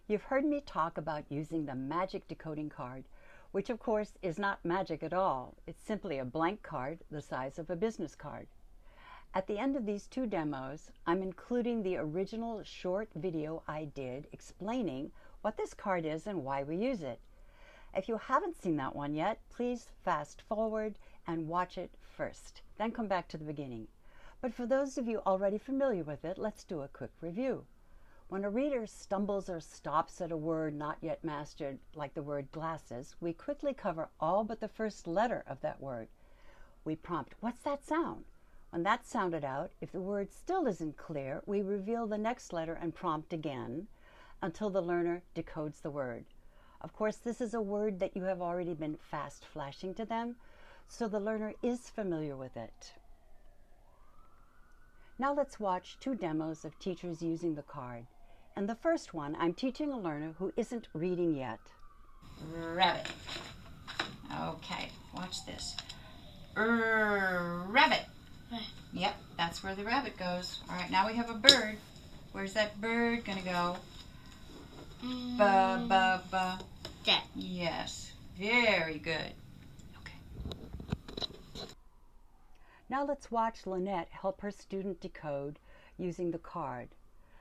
You've heard me talk about using the magic decoding card, which of course is not magic at all. It's simply a blank card the size of a business card. At the end of these two demos, I'm including the original short video I did explaining what this card is and why we use it. If you haven't seen that one yet, please fast forward and watch it first, then come back to the beginning. But for those of you already familiar with it, let's do a quick review. When a reader stumbles or stops at a word not yet mastered, like the word glasses, we quickly cover all but the first letter of that word. We prompt, "What's that sound?" When that's sounded out, if the word still isn't clear, we reveal the next letter and prompt again until the learner decodes the word. Of course, this is a word that you have already been fast flashing to them, so the learner is familiar with it. Now let's watch two demos of teachers using the card. In the first one, I'm teaching a learner who isn't reading yet. Rabbit. Okay, watch this. Rabbit. Yep, that's where the rabbit goes. All right, now we have a bird. Where's that bird gonna go? Ba. That. Yes, very good. Okay. Now let's watch Lynette help her student decode using the card.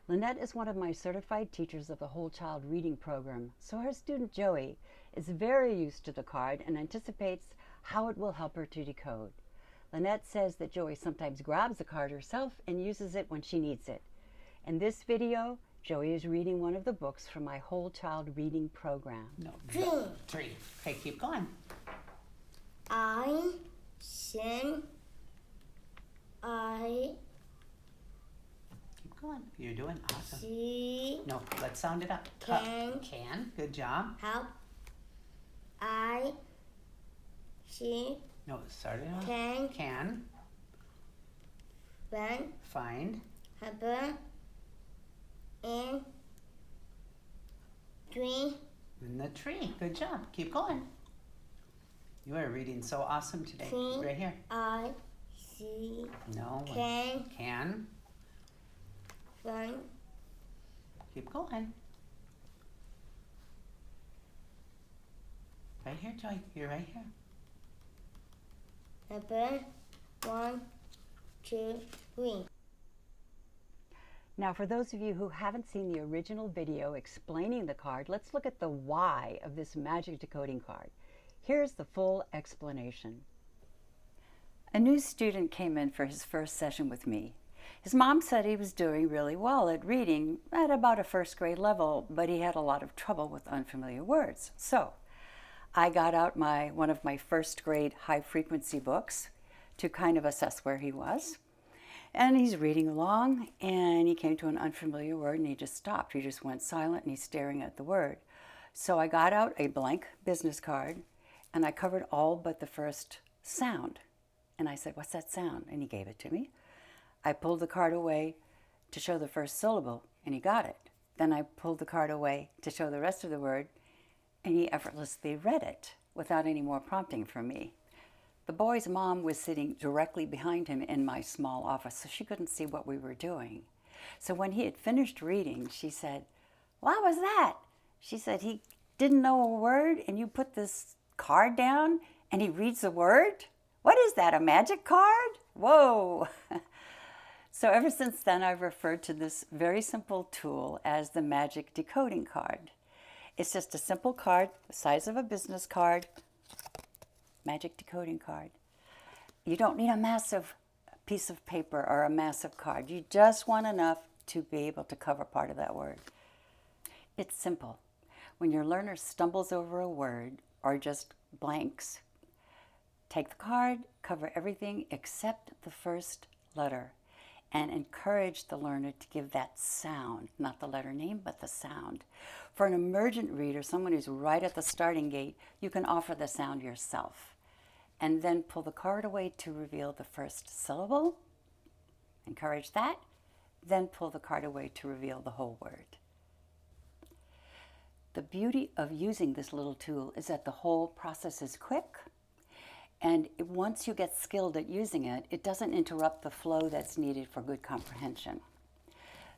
Lynette is one of my certified teachers of the Whole Child Reading Program, so her student Joey is very used to the card and anticipates how it will help her to decode. Lynette says that Joey sometimes grabs the card herself and uses it when she needs it. In this video, Joey is reading one of the books from my Whole Child Reading Program. No, three. Okay, keep going. I sing. Keep going. You're doing awesome. See. No, let's sound it up. Can. Good job. Help. I see. No, start it on. Can. Run. Find. Harbor. And tree. In the tree. Good job. Keep going. You are reading so awesome today. Tree. Right here. I see. No. Can. Run. Keep going. Right here, Joy. You're right here. Harbor. 1, 2, 3. Now, for those of you who haven't seen the original video explaining the card, let's look at the why of this magic decoding card. Here's the full explanation. A new student came in for his first session with me. His mom said he was doing really well at reading at about a first grade level, but he had a lot of trouble with unfamiliar words. So I got out one of my first grade high frequency books to kind of assess where he was. And he's reading along, and he came to an unfamiliar word, and he just stopped. He just went silent, and he's staring at the word. So I got out a blank business card, and I covered all but the first sound. And I said, "What's that sound?" And he gave it to me. I pulled the card away to show the first syllable, and he got it. Then I pulled the card away to show the rest of the word, and he effortlessly read it without any more prompting from me. The boy's mom was sitting directly behind him in my small office, so she couldn't see what we were doing. So when he had finished reading, she said, "What was that?" She said, "He didn't know a word, and you put this card down, and he reads the word? What is that, a magic card? Whoa!" So ever since then, I've referred to this very simple tool as the magic decoding card. It's just a simple card, the size of a business card, magic decoding card. You don't need a massive piece of paper or a massive card. You just want enough to be able to cover part of that word. It's simple. When your learner stumbles over a word or just blanks, take the card, cover everything except the first letter, and encourage the learner to give that sound, not the letter name, but the sound. For an emergent reader, someone who's right at the starting gate, you can offer the sound yourself. And then pull the card away to reveal the first syllable. Encourage that. Then pull the card away to reveal the whole word. The beauty of using this little tool is that the whole process is quick. And once you get skilled at using it, it doesn't interrupt the flow that's needed for good comprehension.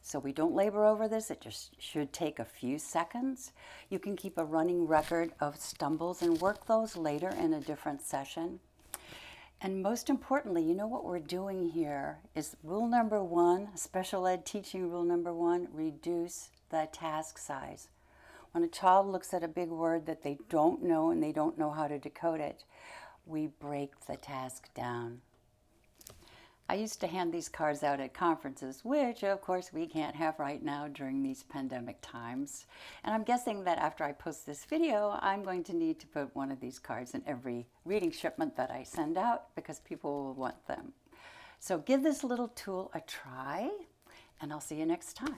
So we don't labor over this. It just should take a few seconds. You can keep a running record of stumbles and work those later in a different session. And most importantly, you know what we're doing here is rule number 1, special ed teaching rule number 1, reduce the task size. When a child looks at a big word that they don't know and they don't know how to decode it, we break the task down. I used to hand these cards out at conferences, which of course we can't have right now during these pandemic times. And I'm guessing that after I post this video, I'm going to need to put one of these cards in every reading shipment that I send out because people will want them. So give this little tool a try, and I'll see you next time.